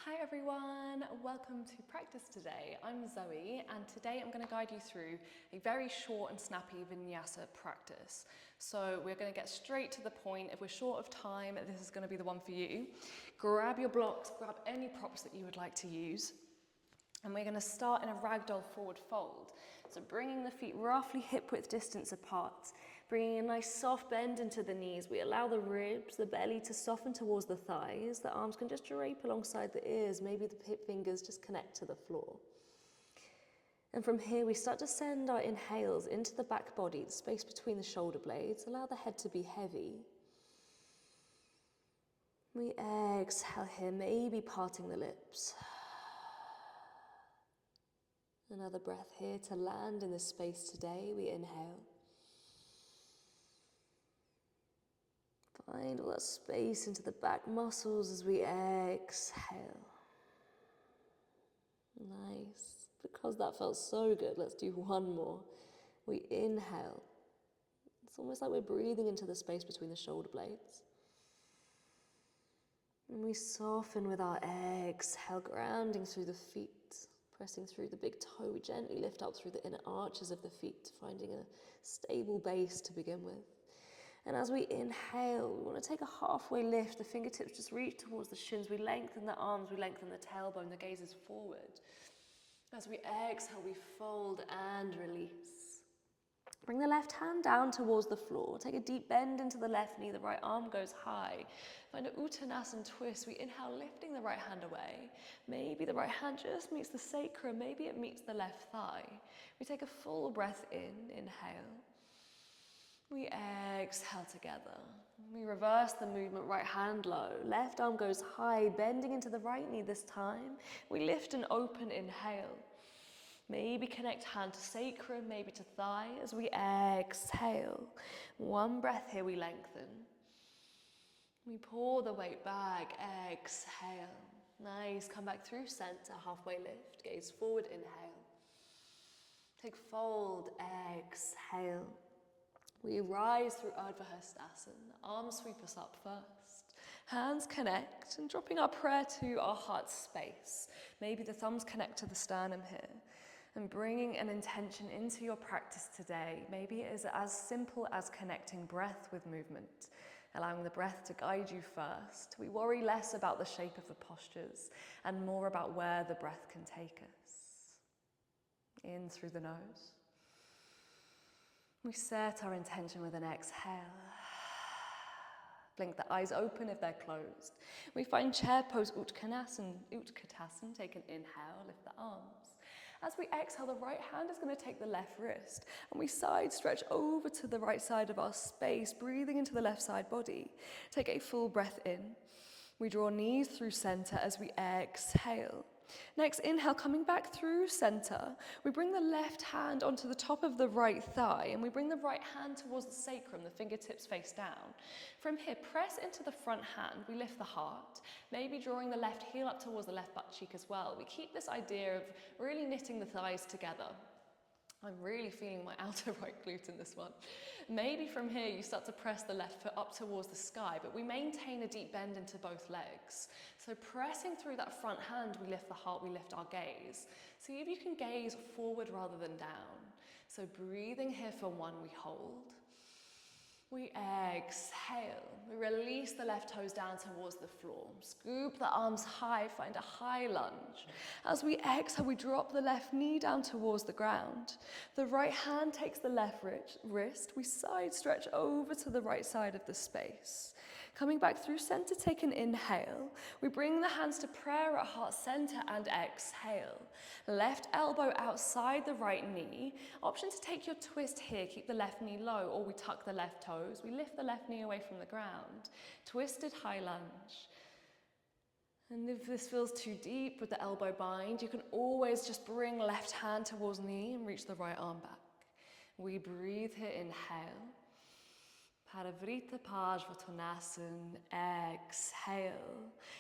Hi everyone, welcome to practice today. I'm Zoe and today I'm going to guide you through a very short and snappy Vinyasa practice. So we're going to get straight to the point. If we're short of time, this is going to be the one for you. Grab your blocks, grab any props that you would like to use. And we're going to start in a ragdoll forward fold. So bringing the feet roughly hip-width distance apart, bringing a nice soft bend into the knees. We allow the ribs, the belly to soften towards the thighs. The arms can just drape alongside the ears. Maybe the hip fingers just connect to the floor. And from here, we start to send our inhales into the back body, the space between the shoulder blades. Allow the head to be heavy. We exhale here, maybe parting the lips. Another breath here to land in this space today. We inhale. Find all that space into the back muscles as we exhale. Nice. Because that felt so good, let's do one more. We inhale. It's almost like we're breathing into the space between the shoulder blades. And we soften with our exhale, grounding through the feet. Pressing through the big toe, we gently lift up through the inner arches of the feet, finding a stable base to begin with. And as we inhale, we want to take a halfway lift. The fingertips just reach towards the shins. We lengthen the arms, we lengthen the tailbone, the gaze is forward. As we exhale, we fold and release. Bring the left hand down towards the floor. Take a deep bend into the left knee. The right arm goes high. Find a Uttanasana twist. We inhale, lifting the right hand away. Maybe the right hand just meets the sacrum. Maybe it meets the left thigh. We take a full breath in. Inhale. We exhale together. We reverse the movement, right hand low. Left arm goes high, bending into the right knee this time. We lift and open, inhale. Maybe connect hand to sacrum, maybe to thigh as we exhale. One breath here, we lengthen. We pour the weight back, exhale. Nice, come back through center, halfway lift, gaze forward, inhale. Take fold, exhale. We rise through Urdhva Hastasana. Arms sweep us up first. Hands connect and dropping our prayer to our heart space. Maybe the thumbs connect to the sternum here. And bringing an intention into your practice today. Maybe it is as simple as connecting breath with movement, allowing the breath to guide you first. We worry less about the shape of the postures and more about where the breath can take us. In through the nose. We set our intention with an exhale. Blink the eyes open if they're closed. We find chair pose Uttanasana. Take an inhale, lift the arms. As we exhale, the right hand is going to take the left wrist and we side stretch over to the right side of our space, breathing into the left side body. Take a full breath in. We draw knees through center as we exhale. Next, inhale, coming back through center. We bring the left hand onto the top of the right thigh and we bring the right hand towards the sacrum, the fingertips face down. From here, press into the front hand. We lift the heart, maybe drawing the left heel up towards the left butt cheek as well. We keep this idea of really knitting the thighs together. I'm really feeling my outer right glute in this one. Maybe from here you start to press the left foot up towards the sky, but we maintain a deep bend into both legs. So pressing through that front hand, we lift the heart, we lift our gaze. See if you can gaze forward rather than down. So breathing here for one, we hold. We exhale. We release the left toes down towards the floor. Scoop the arms high, find a high lunge. As we exhale, we drop the left knee down towards the ground. The right hand takes the left wrist. We side stretch over to the right side of the space. Coming back through center, take an inhale. We bring the hands to prayer at heart center and exhale. Left elbow outside the right knee. Option to take your twist here, keep the left knee low, or we tuck the left toes. We lift the left knee away from the ground. Twisted high lunge. And if this feels too deep with the elbow bind, you can always just bring left hand towards knee and reach the right arm back. We breathe here, inhale. Parivrita Parsvottanasana, exhale.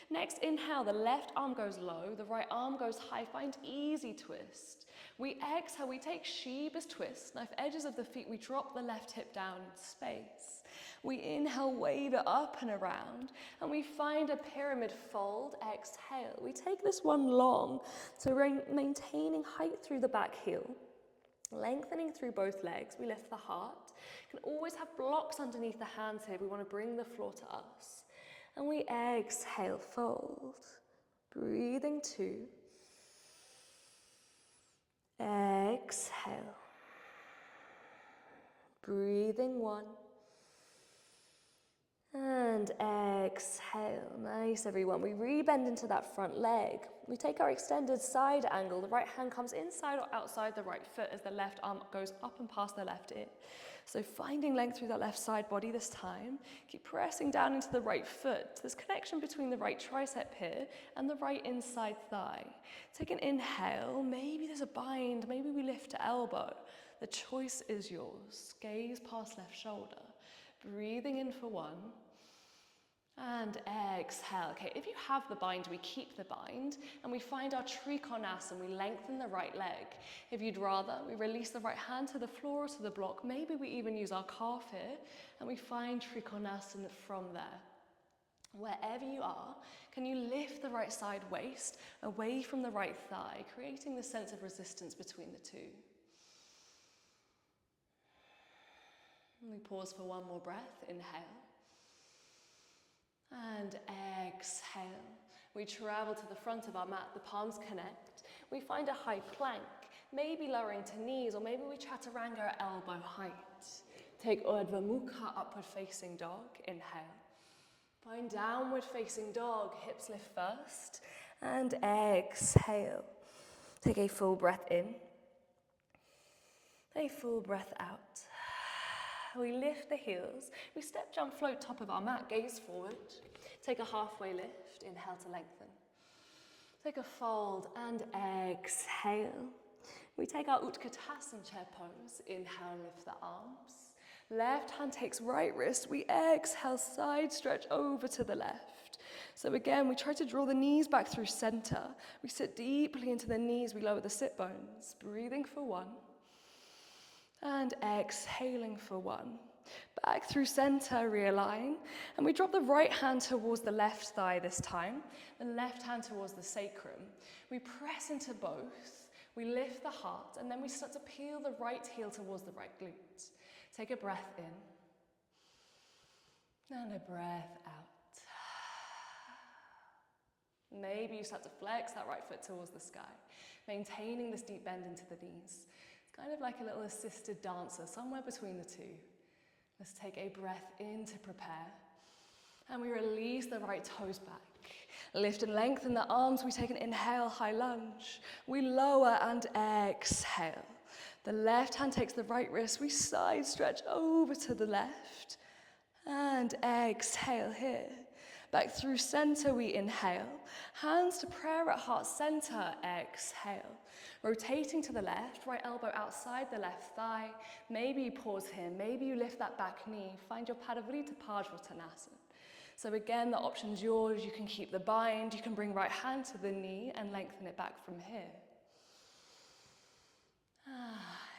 Next, inhale, the left arm goes low, the right arm goes high. Find easy twist. We exhale, we take Shiva's twist. Knife edges of the feet, we drop the left hip down into space. We inhale, wave it up and around, and we find a pyramid fold, exhale. We take this one long, so maintaining height through the back heel. Lengthening through both legs, we lift the heart. You can always have blocks underneath the hands here. We want to bring the floor to us. And we exhale, fold. Breathing 2. Exhale. Breathing 1. And exhale. Nice, everyone. We rebend into that front leg. We take our extended side angle. The right hand comes inside or outside the right foot as the left arm goes up and past the left ear. So finding length through that left side body this time. Keep pressing down into the right foot. There's connection between the right tricep here and the right inside thigh. Take an inhale. Maybe there's a bind. Maybe we lift to elbow. The choice is yours. Gaze past left shoulder. Breathing in for 1. And exhale. Okay, if you have the bind, we keep the bind and we find our Trikonasana. We lengthen the right leg. If you'd rather, we release the right hand to the floor or to the block. Maybe we even use our calf here and we find Trikonasana from there. Wherever you are, can you lift the right side waist away from the right thigh, creating the sense of resistance between the two? And we pause for 1 more breath. Inhale. And exhale. We travel to the front of our mat, the palms connect. We find a high plank, maybe lowering to knees, or maybe we chaturanga at elbow height. Take Urdhva Mukha, upward facing dog, inhale. Find downward facing dog, hips lift first, and exhale. Take a full breath in, a full breath out. We lift the heels, we step, jump, float top of our mat, gaze forward. Take a halfway lift, inhale to lengthen. Take a fold and exhale. We take our Utkatasana chair pose, inhale, lift the arms. Left hand takes right wrist, we exhale, side stretch over to the left. So again, we try to draw the knees back through center. We sit deeply into the knees, we lower the sit bones. Breathing for 1. And exhaling for 1. Back through center, realign. And we drop the right hand towards the left thigh this time. The left hand towards the sacrum. We press into both. We lift the heart. And then we start to peel the right heel towards the right glute. Take a breath in. And a breath out. Maybe you start to flex that right foot towards the sky. Maintaining this deep bend into the knees. Kind of like a little assisted dancer, somewhere between the two. Let's take a breath in to prepare. And we release the right toes back. Lift and lengthen the arms. We take an inhale, high lunge. We lower and exhale. The left hand takes the right wrist. We side stretch over to the left. And exhale here. Back through center, we inhale. Hands to prayer at heart center, exhale. Rotating to the left, right elbow outside the left thigh. Maybe you pause here, maybe you lift that back knee. Find your Parivrita Parsvottanasana. So again, the option's yours. You can keep the bind, you can bring right hand to the knee and lengthen it back from here.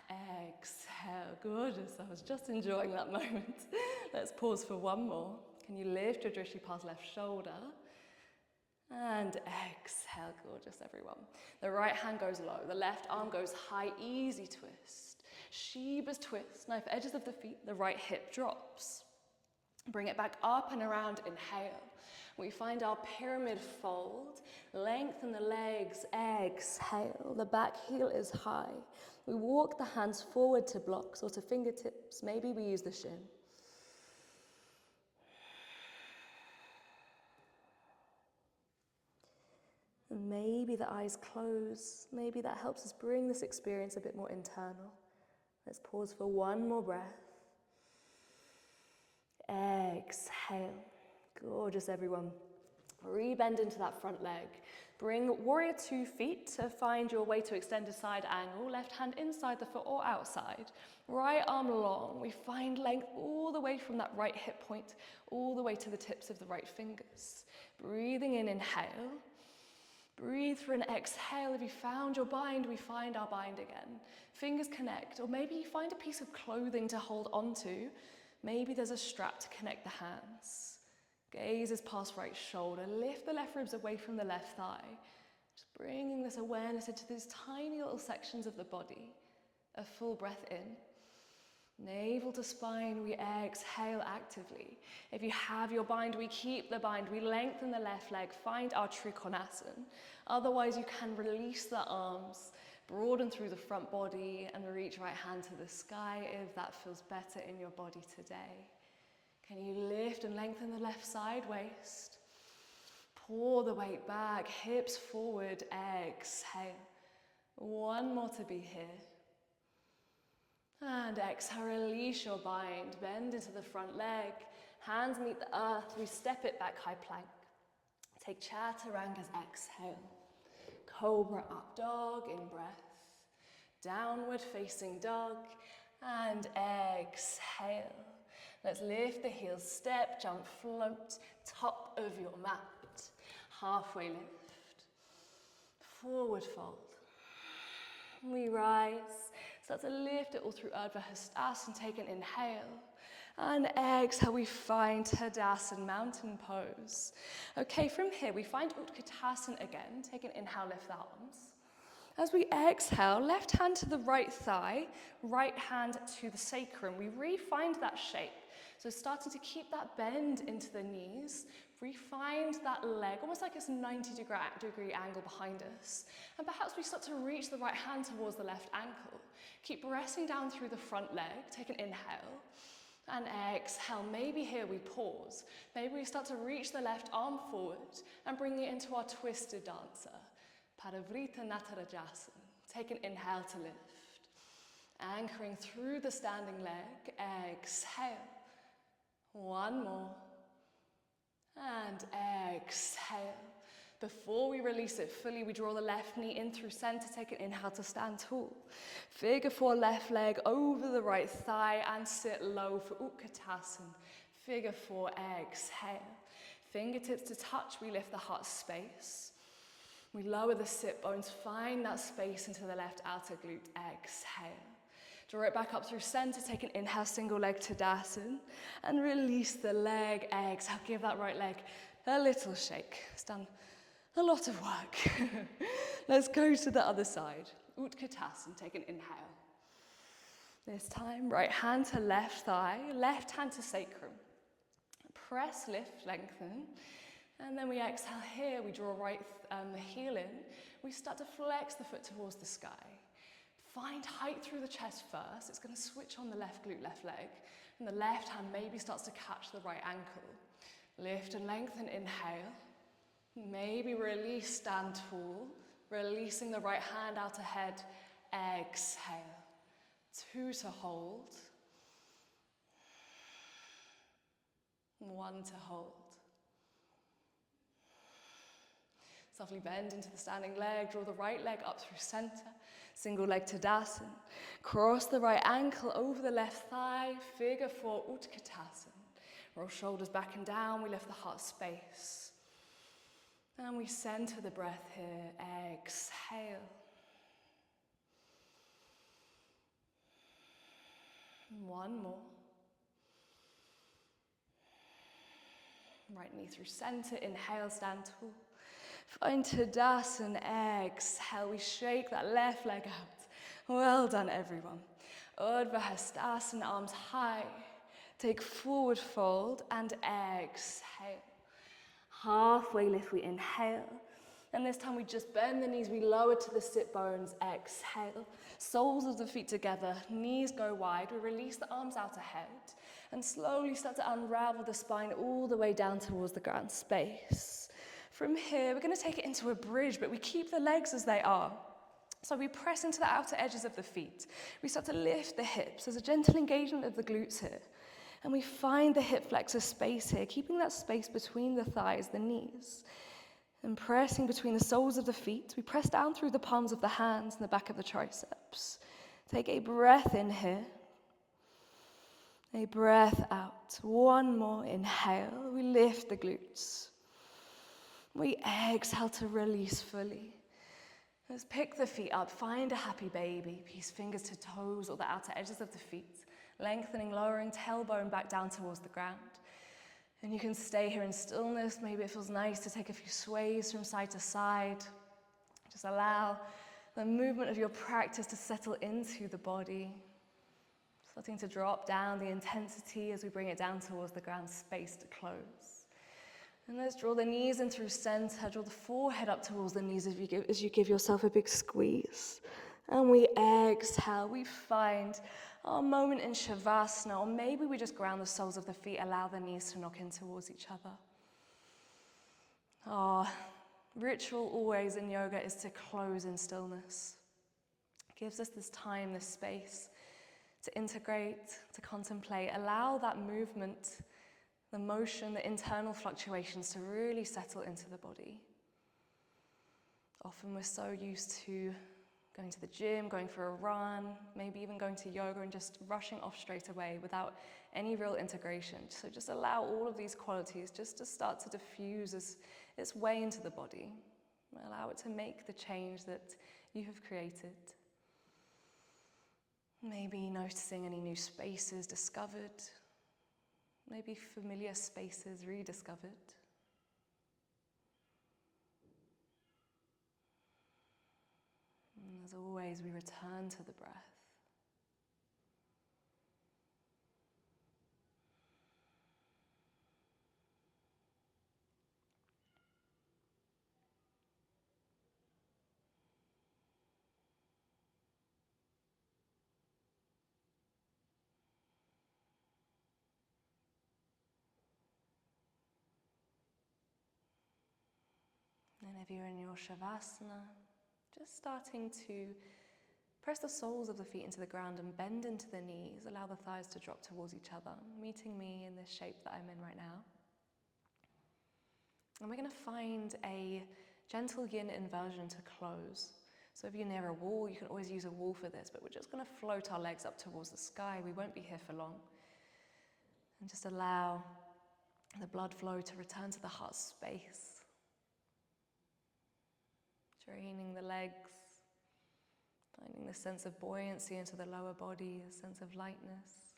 Exhale, gorgeous. I was just enjoying that moment. Let's pause for 1 more. Can you lift your drishti past left shoulder? And exhale, gorgeous everyone. The right hand goes low, the left arm goes high, easy twist. Shiva's twist, knife edges of the feet, the right hip drops. Bring it back up and around, inhale. We find our pyramid fold, lengthen the legs, exhale. The back heel is high. We walk the hands forward to blocks or to fingertips. Maybe we use the shin. And maybe the eyes close. Maybe that helps us bring this experience a bit more internal. Let's pause for 1 more breath. Exhale. Gorgeous, everyone. Rebend into that front leg. Bring warrior 2 feet to find your way to extended side angle. Left hand inside the foot or outside. Right arm long. We find length all the way from that right hip point, all the way to the tips of the right fingers. Breathing in, inhale. Breathe for an exhale. If you found your bind, we find our bind again. Fingers connect, or maybe you find a piece of clothing to hold onto. Maybe there's a strap to connect the hands. Gaze is past right shoulder. Lift the left ribs away from the left thigh. Just bringing this awareness into these tiny little sections of the body. A full breath in. Navel to spine, we exhale actively. If you have your bind, we keep the bind. We lengthen the left leg, find our Trikonasana. Otherwise, you can release the arms, broaden through the front body, and reach right hand to the sky if that feels better in your body today. Can you lift and lengthen the left side waist? Pour the weight back, hips forward, exhale. One more to be here. And exhale, release your bind. Bend into the front leg. Hands meet the earth. We step it back, high plank. Take Chaturanga's exhale. Cobra up dog in breath. Downward facing dog. And exhale. Let's lift the heels, step, jump, float, top of your mat. Halfway lift. Forward fold. We rise. Start to lift it all through Urdhva Hastasana. Take an inhale. And exhale, we find Tadasana, mountain pose. Okay, from here, we find Utkatasana again. Take an inhale, lift the arms. As we exhale, left hand to the right thigh, right hand to the sacrum. We re-find that shape. So starting to keep that bend into the knees, re-find that leg, almost like it's a 90-degree angle behind us. And perhaps we start to reach the right hand towards the left ankle. Keep pressing down through the front leg, take an inhale. And exhale, maybe here we pause. Maybe we start to reach the left arm forward and bring it into our twisted dancer. Parivrita Natarajasana. Take an inhale to lift. Anchoring through the standing leg, exhale. One more. And exhale. Before we release it fully, we draw the left knee in through center. Take an inhale to stand tall. Figure 4 left leg over the right thigh and sit low for Utkatasana. Figure 4, exhale. Fingertips to touch, we lift the heart space. We lower the sit bones, find that space into the left outer glute, exhale. Draw it back up through center, take an inhale, single leg Tadasana, and release the leg, exhale. Give that right leg a little shake. It's done a lot of work. Let's go to the other side. Utkatasana, take an inhale. This time, right hand to left thigh, left hand to sacrum. Press, lift, lengthen. And then we exhale here, we draw the heel in. We start to flex the foot towards the sky. Find height through the chest first. It's going to switch on the left glute, left leg. And the left hand maybe starts to catch the right ankle. Lift and lengthen, inhale. Maybe release, stand tall. Releasing the right hand out ahead, exhale. 2 to hold. 1 to hold. Softly bend into the standing leg, draw the right leg up through center, single leg Tadasana. Cross the right ankle over the left thigh, figure 4 Utkatasana. Roll shoulders back and down, we lift the heart space. And we center the breath here, exhale. One more. Right knee through center, inhale, stand tall. Find Tadasana, exhale. We shake that left leg out. Well done, everyone. Urdhva Hastasana, arms high. Take forward fold and exhale. Halfway lift, we inhale. And this time we just bend the knees, we lower to the sit bones, exhale. Soles of the feet together, knees go wide. We release the arms out ahead and slowly start to unravel the spine all the way down towards the ground space. From here, we're going to take it into a bridge, but we keep the legs as they are. So we press into the outer edges of the feet. We start to lift the hips. There's a gentle engagement of the glutes here. And we find the hip flexor space here, keeping that space between the thighs, the knees, and pressing between the soles of the feet. We press down through the palms of the hands and the back of the triceps. Take a breath in here. A breath out. One more inhale. We lift the glutes. We exhale to release fully. Let's pick the feet up. Find a happy baby. Peace fingers to toes or the outer edges of the feet. Lengthening, lowering tailbone back down towards the ground. And you can stay here in stillness. Maybe it feels nice to take a few sways from side to side. Just allow the movement of your practice to settle into the body. Starting to drop down the intensity as we bring it down towards the ground, space to close. And let's draw the knees in through center, draw the forehead up towards the knees as you give yourself a big squeeze. And we exhale, we find our moment in Shavasana, or maybe we just ground the soles of the feet, allow the knees to knock in towards each other. Our ritual always in yoga is to close in stillness. It gives us this time, this space to integrate, to contemplate, allow that movement, the motion, the internal fluctuations to really settle into the body. Often we're so used to going to the gym, going for a run, maybe even going to yoga and just rushing off straight away without any real integration. So just allow all of these qualities just to start to diffuse its way into the body. Allow it to make the change that you have created. Maybe noticing any new spaces discovered, maybe familiar spaces rediscovered. And as always, we return to the breath. And if you're in your Shavasana, just starting to press the soles of the feet into the ground and bend into the knees. Allow the thighs to drop towards each other, meeting me in this shape that I'm in right now. And we're going to find a gentle yin inversion to close. So if you're near a wall, you can always use a wall for this, but we're just going to float our legs up towards the sky. We won't be here for long. And just allow the blood flow to return to the heart space. Draining the legs, finding the sense of buoyancy into the lower body, a sense of lightness.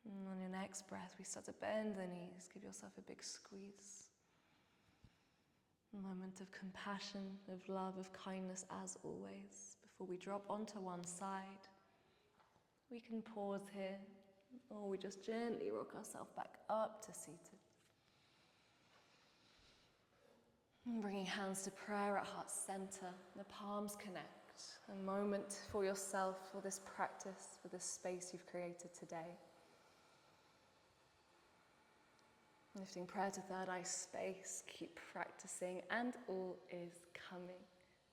And on your next breath, we start to bend the knees, give yourself a big squeeze. A moment of compassion, of love, of kindness as always. Before we drop onto one side, we can pause here, or we just gently rock ourselves back up to seated. And bringing hands to prayer at heart center, the palms connect. A moment for yourself, for this practice, for this space you've created today. Lifting prayer to third eye space, keep practicing, and all is coming.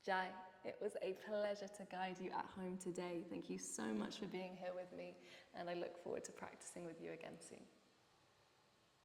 Jai, it was a pleasure to guide you at home today. Thank you so much for being here with me, and I look forward to practicing with you again soon.